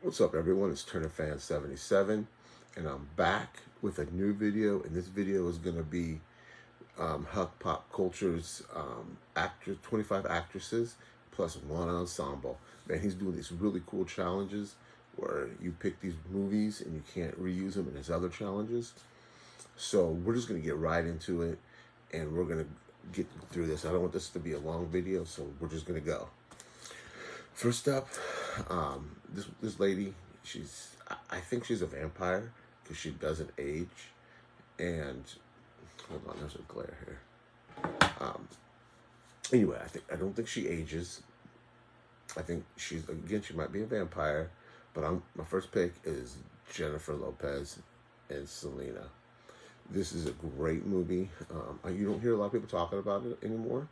What's up, everyone? It's TurnerFan77, and I'm back with a new video. And this video is going to be Huck Pop Culture's 25 actresses plus one ensemble. Man, he's doing these really cool challenges where you pick these movies and you can't reuse them, and there's other challenges. So we're just going to get right into it, and we're going to get through this. I don't want this to be a long video, so we're just going to go. First up, this lady, I think she's a vampire because she doesn't age. And hold on, there's a glare here. Anyway, I don't think she ages. I think she might be a vampire, but my first pick is Jennifer Lopez and Selena. This is a great movie. You don't hear a lot of people talking about it anymore,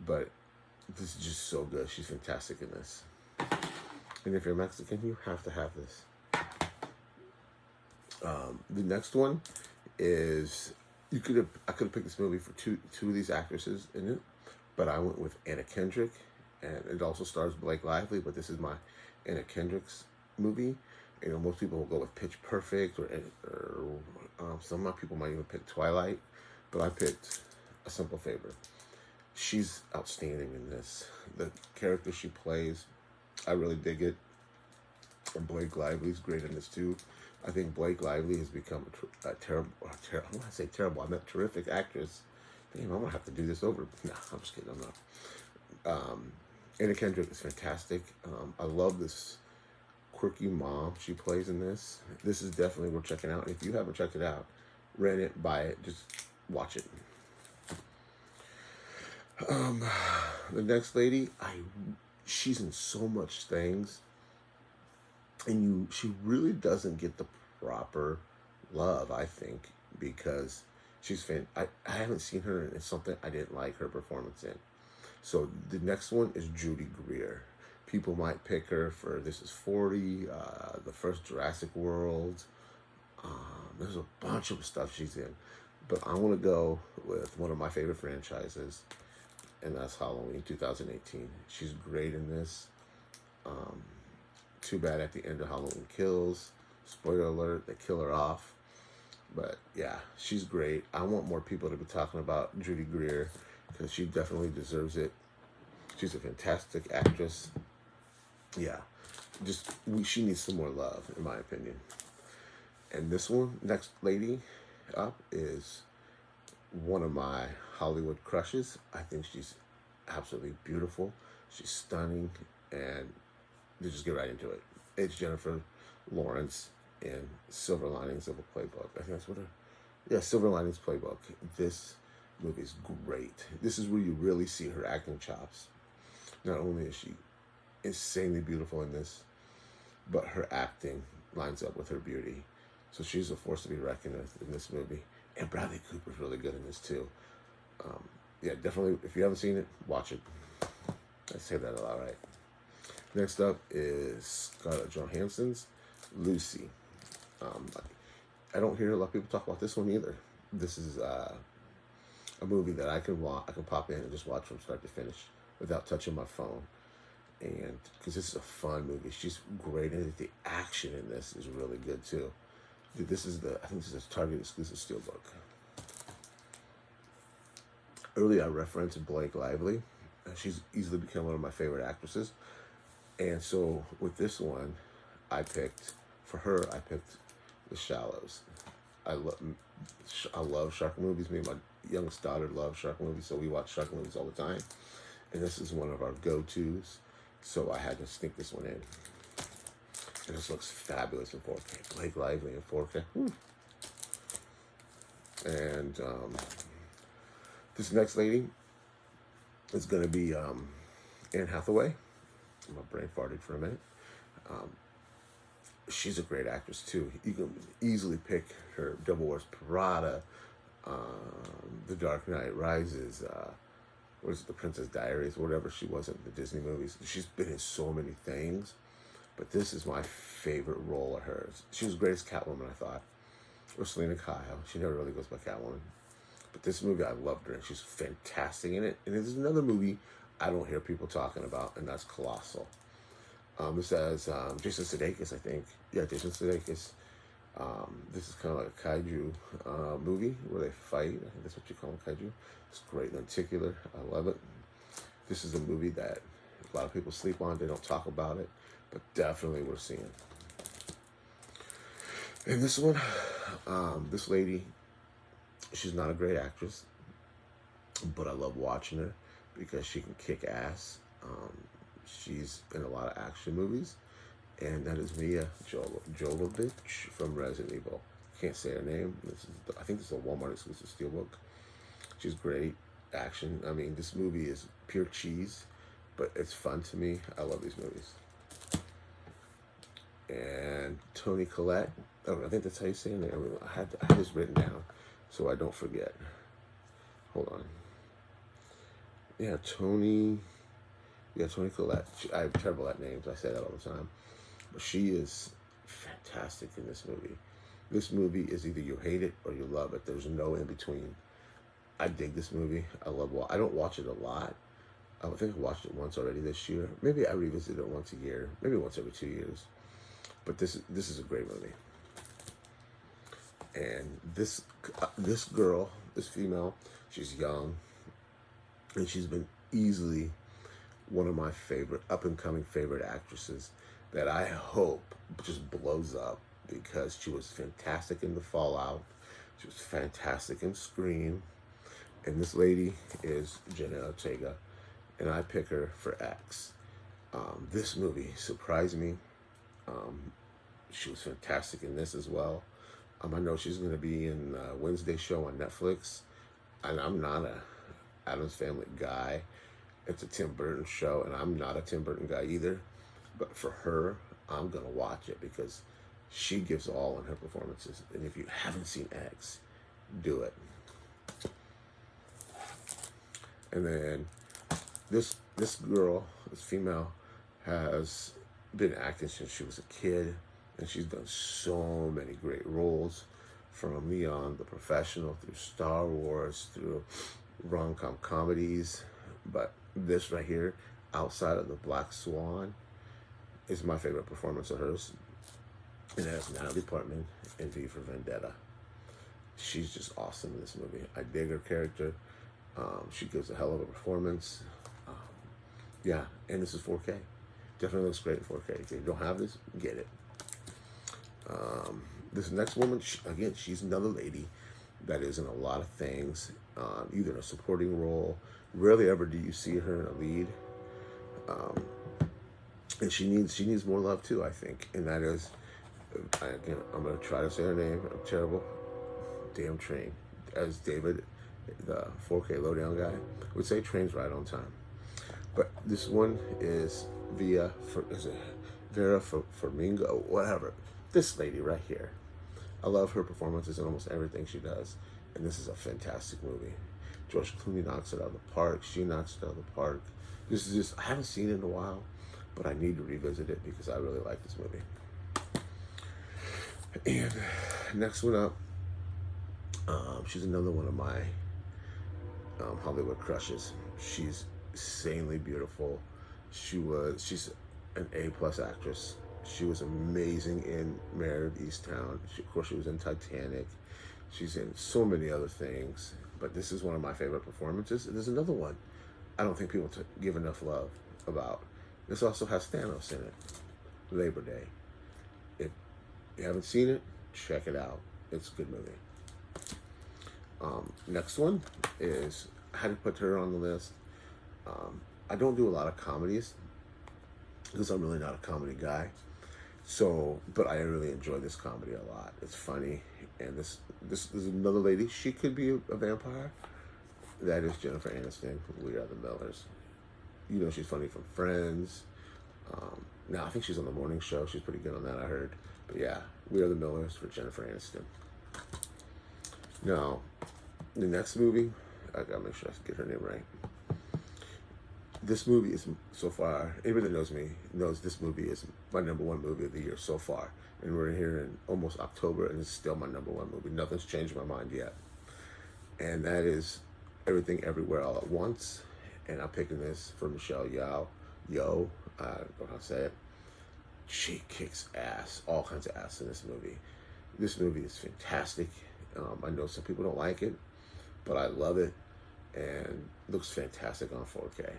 but this is just so good. She's fantastic in this. And if you're Mexican, you have to have this. The next one is I could have picked this movie for two of these actresses in it, but I went with Anna Kendrick, and it also stars Blake Lively. But this is my Anna Kendrick's movie. You know, most people will go with Pitch Perfect, or some of my people might even pick Twilight, but I picked A Simple Favor. She's outstanding in this. The character she plays, I really dig it. And Blake Lively's great in this too. I think Blake Lively has become a terrible, I want to say terrible, I meant terrific actress. Damn, I'm going to have to do this over. Nah, I'm just kidding, I'm not. Anna Kendrick is fantastic. I love this quirky mom she plays in this. This is definitely worth checking out. If you haven't checked it out, rent it, buy it, just watch it. The next lady, she's in so much things, and she really doesn't get the proper love, I think, because she's I haven't seen her in something I didn't like her performance in. So the next one is Judy Greer. People might pick her for This Is 40, the first Jurassic World. There's a bunch of stuff she's in, but I want to go with one of my favorite franchises, and that's Halloween 2018. She's great in this. Too bad at the end of Halloween Kills. Spoiler alert, they kill her off. But yeah, she's great. I want more people to be talking about Judy Greer because she definitely deserves it. She's a fantastic actress. Yeah, she needs some more love, in my opinion. And this one, next lady up, is one of my Hollywood crushes. I think she's absolutely beautiful. She's stunning, and just get right into it. It's Jennifer Lawrence in Silver Linings of a Playbook. I think that's what Silver Linings Playbook. This movie is great. This is where you really see her acting chops. Not only is she insanely beautiful in this, but her acting lines up with her beauty. So she's a force to be reckoned with in this movie. And Bradley Cooper's really good in this too. Yeah, definitely, if you haven't seen it, watch it. I say that a lot, right? Next up is Scarlett Johansson's Lucy. I don't hear a lot of people talk about this one either. This is a movie that I can pop in and just watch from start to finish without touching my phone. And because this is a fun movie. She's great in it. The action in this is really good too. I think this is a Target exclusive steelbook. Earlier I referenced Blake Lively. She's easily become one of my favorite actresses. And so with this one, I picked The Shallows. I love shark movies. Me and my youngest daughter love shark movies, so we watch shark movies all the time. And this is one of our go-tos, so I had to sneak this one in. And this looks fabulous in 4K. Blake Lively in 4K. Woo. And this next lady is going to be Anne Hathaway. My brain farted for a minute. She's a great actress too. You can easily pick her Devil Wears Prada, The Dark Knight Rises, what is it, The Princess Diaries, whatever she was in the Disney movies. She's been in so many things, but this is my favorite role of hers. She was great as Catwoman, I thought. Or Selena Kyle. She never really goes by Catwoman. But this movie, I loved her, and she's fantastic in it. And there's another movie I don't hear people talking about, and that's Colossal. This has Jason Sudeikis, I think. Yeah, Jason Sudeikis. This is kind of like a kaiju movie where they fight. I think that's what you call them, kaiju. It's great, lenticular. I love it. This is a movie that a lot of people sleep on. They don't talk about it, but definitely we're seeing. And this one, this lady, she's not a great actress, but I love watching her because she can kick ass. She's in a lot of action movies, and that is Mia Jovovich from Resident Evil. Can't say her name. I think this is a Walmart exclusive steelbook. She's great. Action. I mean, this movie is pure cheese, but it's fun to me. I love these movies. And Toni Collette. Oh, I think that's how you say her name. I mean, I had this written down so I don't forget. Hold on. Yeah, Toni Collette. I'm terrible at names. I say that all the time. But she is fantastic in this movie. This movie is either you hate it or you love it. There's no in between. I dig this movie. I don't watch it a lot. I think I watched it once already this year. Maybe I revisit it once a year. Maybe once every 2 years. But this is a great movie. And this girl, this female, she's young, and she's been easily one of my favorite up-and-coming favorite actresses that I hope just blows up, because she was fantastic in The Fallout. She was fantastic in Scream. And this lady is Jeanette Ortega, and I pick her for X. This movie surprised me. She was fantastic in this as well. I know she's going to be in Wednesday show on Netflix, and I'm not a Addams Family guy. It's a Tim Burton show, and I'm not a Tim Burton guy either. But for her, I'm going to watch it because she gives all in her performances. And if you haven't seen X, do it. And then this girl, this female, has been acting since she was a kid, and she's done so many great roles, from Leon the Professional, through Star Wars, through rom-com comedies. But this right here, Outside of the Black Swan, is my favorite performance of hers. And it has Natalie Portman in V for Vendetta. She's just awesome in this movie. I dig her character. She gives a hell of a performance. Yeah, and this is 4K. Definitely looks great in 4K. If you don't have this, get it. This next woman, again, she's another lady that is in a lot of things, either in a supporting role. Rarely ever do you see her in a lead. And she needs more love too, I think. And that is, again, I'm going to try to say her name. I'm terrible. Damn Train. As David, the 4K lowdown guy, would say, Train's right on time. But this one is Vera Farmiga, whatever. This lady right here. I love her performances in almost everything she does. And this is a fantastic movie. George Clooney knocks it out of the park. She knocks it out of the park. This is just, I haven't seen it in a while, but I need to revisit it because I really like this movie. And next one up, she's another one of my Hollywood crushes. She's insanely beautiful. She's an A+ actress. She was amazing in Mare of Easttown. Of course, she was in Titanic. She's in so many other things, but this is one of my favorite performances. And there's another one I don't think people give enough love about. This also has Thanos in it. Labor Day. If you haven't seen it, check it out. It's a good movie. Next one is, I had to put her on the list. I don't do a lot of comedies because I'm really not a comedy guy. But I really enjoy this comedy a lot. It's funny, and this is another lady. She could be a vampire. That is Jennifer Aniston. We Are the Millers. You know she's funny from Friends. Now I think she's on the morning show. She's pretty good on that, I heard. But yeah, We Are the Millers for Jennifer Aniston. Now, the next movie, I gotta make sure I get her name right. This movie is, so far, anybody that knows me knows this movie is my #1 movie of the year so far. And we're here in almost October, and it's still my #1 movie. Nothing's changed my mind yet. And that is Everything Everywhere All at Once. And I'm picking this for Michelle Yeoh. I don't know how to say it. she kicks ass, all kinds of ass in this movie. This movie is fantastic. I know some people don't like it, but I love it, and looks fantastic on 4K.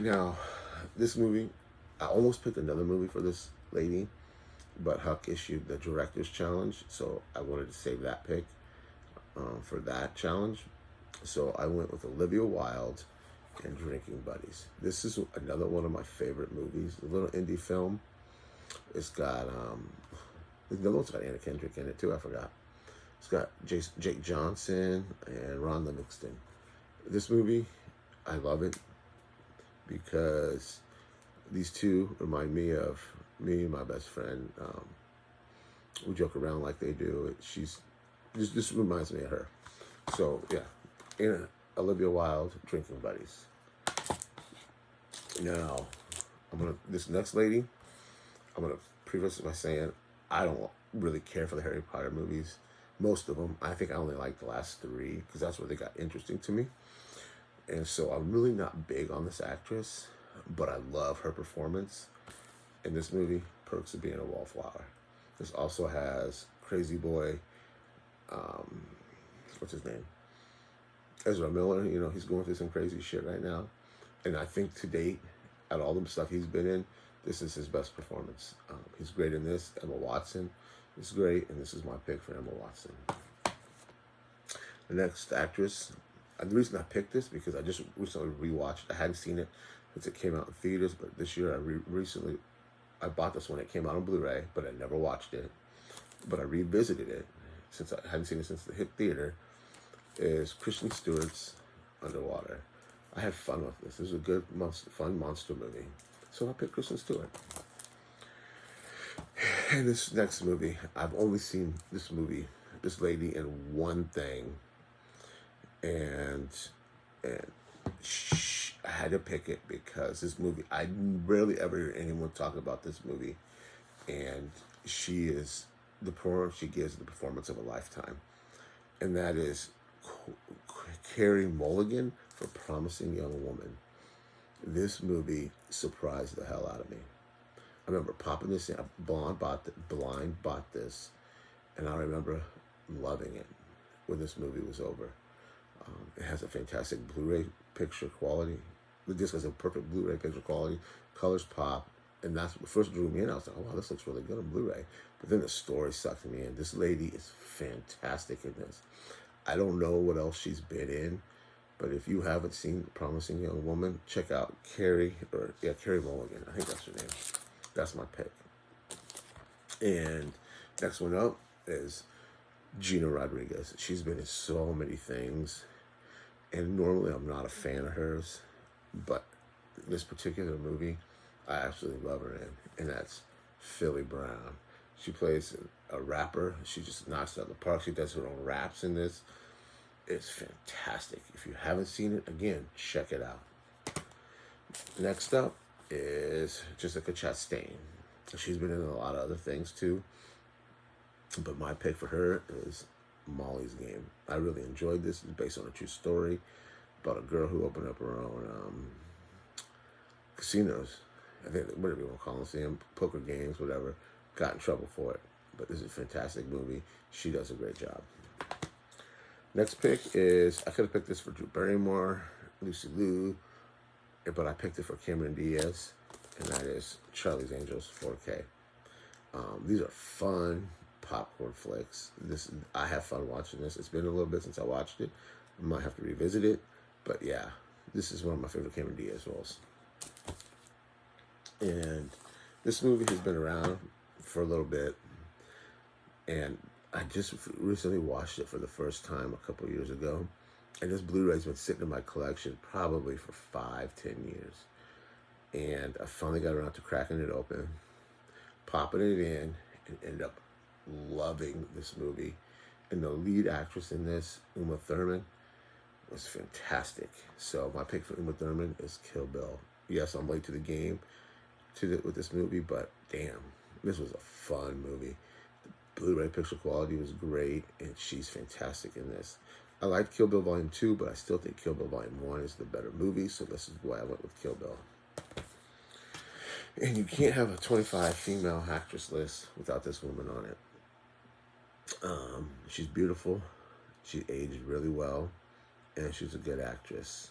Now, this movie, I almost picked another movie for this lady, but Huck issued the director's challenge, so I wanted to save that pick for that challenge. So I went with Olivia Wilde and Drinking Buddies. This is another one of my favorite movies. A little indie film. It's got another one's got Kendrick in it too. I forgot. It's got Jake Johnson and Ron Livingston. This movie, I love it because these two remind me of me and my best friend. We joke around like they do. This reminds me of her. So yeah, Olivia Wilde, Drinking Buddies. Now, this next lady, I'm gonna preface it by saying I don't really care for the Harry Potter movies. Most of them. I think I only like the last 3 because that's where they got interesting to me. And so I'm really not big on this actress, but I love her performance in this movie, Perks of Being a Wallflower. This also has Crazy Boy, what's his name? Ezra Miller. You know, he's going through some crazy shit right now. And I think to date, out of all the stuff he's been in, this is his best performance. He's great in this. Emma Watson is great, and this is my pick for Emma Watson. The next actress, the reason I picked this because I just recently rewatched. I hadn't seen it since it came out in theaters, but this year I bought this when it came out on Blu-ray, but I never watched it. But I revisited it since I hadn't seen it since the hit theater. Is Kristen Stewart's Underwater. I had fun with this. This was a good, fun monster movie. So I picked Kristen Stewart. And this next movie, I've only seen this lady in one thing. And I had to pick it because this movie, I rarely ever hear anyone talk about this movie. And she gives the performance of a lifetime. And that is Carrie Mulligan for Promising Young Woman. This movie surprised the hell out of me. I remember popping this in. Blind bought this, and I remember loving it when this movie was over. It has a fantastic Blu-ray picture quality. The disc has a perfect Blu-ray picture quality. Colors pop, and that's what first drew me in. I was like, oh, wow, this looks really good on Blu-ray. But then the story sucked me in. This lady is fantastic in this. I don't know what else she's been in, but if you haven't seen Promising Young Woman, check out Carrie Mulligan. I think that's her name. That's my pick. And next one up is Gina Rodriguez. She's been in so many things, and normally I'm not a fan of hers, but this particular movie, I absolutely love her in, and that's Philly Brown. She plays a rapper. She just knocks it out of the park. She does her own raps in this. It's fantastic. If you haven't seen it, again, check it out. Next up is Jessica Chastain. She's been in a lot of other things too, but my pick for her is Molly's Game. I really enjoyed this. It's based on a true story about a girl who opened up her own casinos. I think, whatever you want to call them, poker games, whatever. Got in trouble for it. But this is a fantastic movie. She does a great job. Next pick is, I could have picked this for Drew Barrymore, Lucy Liu, but I picked it for Cameron Diaz, and that is Charlie's Angels 4K. These are fun popcorn flicks. I have fun watching this. It's been a little bit since I watched it. I might have to revisit it, but yeah, this is one of my favorite Cameron Diaz roles. And this movie has been around for a little bit, and I just recently watched it for the first time a couple years ago, and this Blu-ray's been sitting in my collection probably for 5-10 years, and I finally got around to cracking it open, popping it in, and ended up loving this movie. And the lead actress in this, Uma Thurman, was fantastic. So my pick for Uma Thurman is Kill Bill. Yes, I'm late to the game with this movie, but damn, this was a fun movie. The Blu-ray picture quality was great, and she's fantastic in this. I liked Kill Bill Volume 2, but I still think Kill Bill Volume 1 is the better movie, so this is why I went with Kill Bill. And you can't have a 25 female actress list without this woman on it. She's beautiful. She aged really well. And she's a good actress.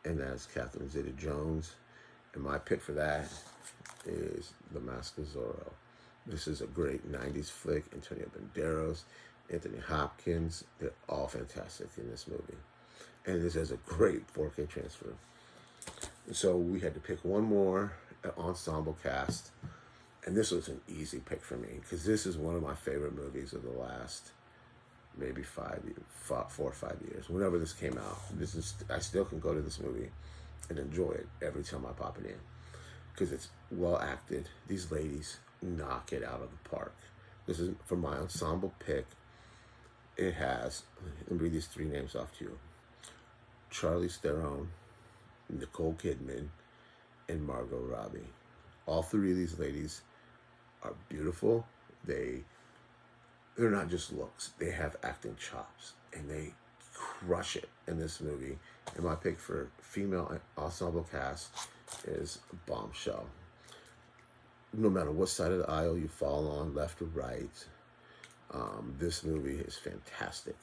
And that's Catherine Zeta-Jones. And my pick for that is The Mask of Zorro. This is a great 90s flick. Antonio Banderas, Anthony Hopkins, they're all fantastic in this movie. And this has a great 4K transfer. So we had to pick one more ensemble cast. And this was an easy pick for me because this is one of my favorite movies of the last maybe 4 or 5 years. Whenever this came out, I still can go to this movie and enjoy it every time I pop it in because it's well acted. These ladies knock it out of the park. This is for my ensemble pick. It has, let me read these 3 names off to you: Charlize Theron, Nicole Kidman, and Margot Robbie. All 3 of these ladies are beautiful. They're not just looks. They have acting chops, and they crush it in this movie. And my pick for female ensemble cast is Bombshell. No matter what side of the aisle you fall on, left or right, this movie is fantastic.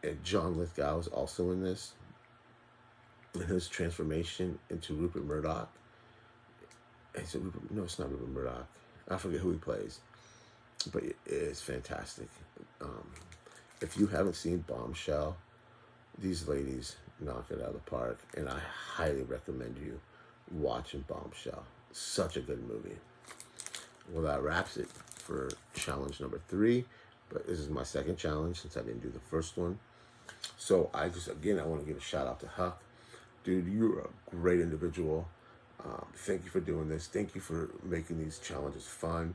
And John Lithgow is also in this. And his transformation into Rupert Murdoch. No, it's not Rupert Murdoch. I forget who he plays. But it's fantastic. If you haven't seen Bombshell, these ladies knock it out of the park. And I highly recommend you watching Bombshell. Such a good movie. Well, that wraps it for challenge number 3. But this is my second challenge since I didn't do the first one. So I want to give a shout out to Huck. Dude, you're a great individual. Thank you for doing this. Thank you for making these challenges fun.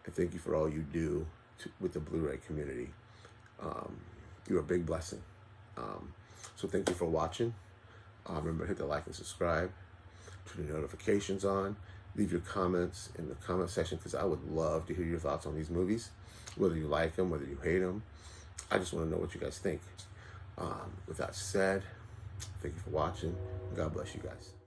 And thank you for all you do with the Blu-ray community. You're a big blessing. So thank you for watching. Remember to hit the like and subscribe. Turn your notifications on. Leave your comments in the comment section because I would love to hear your thoughts on these movies. Whether you like them, whether you hate them. I just want to know what you guys think. With that said, thank you for watching. God bless you guys.